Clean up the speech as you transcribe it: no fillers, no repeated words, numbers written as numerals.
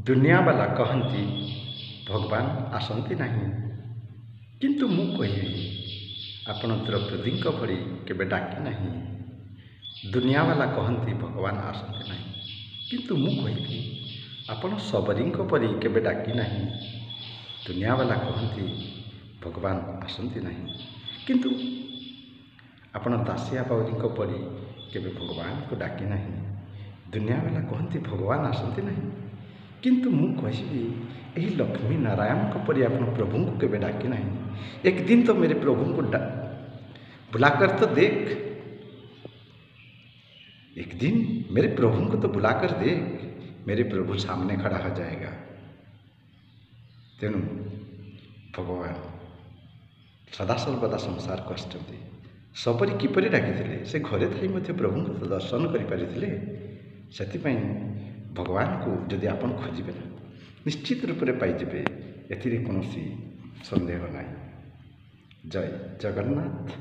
दुनिया वाला कहती भगवान आसती नहीं, किंतु मु कहि आपण द्रौपदी भली केबे डाकी नहीं। दुनिया वाला कहती भगवान आसती नहीं, किंतु मु कहि आपण सबरी परी केबे डाकी नहीं। दुनिया वाला कहती भगवान आसती नहीं, किंतु आपण दासिया बाउरी परी केबे भगवान को डाकी नहीं। दुनिया वाला कहती भगवान आसती नहीं, किंतु मु कहिबी यही लक्ष्मी नारायण को परी अपने प्रभु को केबे डाकी नहीं। एक दिन तो मेरे प्रभु को बुलाकर तो देख, एक दिन मेरे प्रभु को तो बुलाकर देख, मेरे प्रभु सामने खड़ा हो जाएगा। तेणु भगवान सदा सर्वदा संसार को आसुच्चंती। सबरी किपरि डाकिथिले, से घरे थाई मध्य प्रभु को दर्शन करि पारिथिले। सेतिपई भगवान को जदि आपण खोजिबे ना, निश्चित रूप से पाइबे, एथिरे कौनसी संदेह नहीं। जय जगन्नाथ।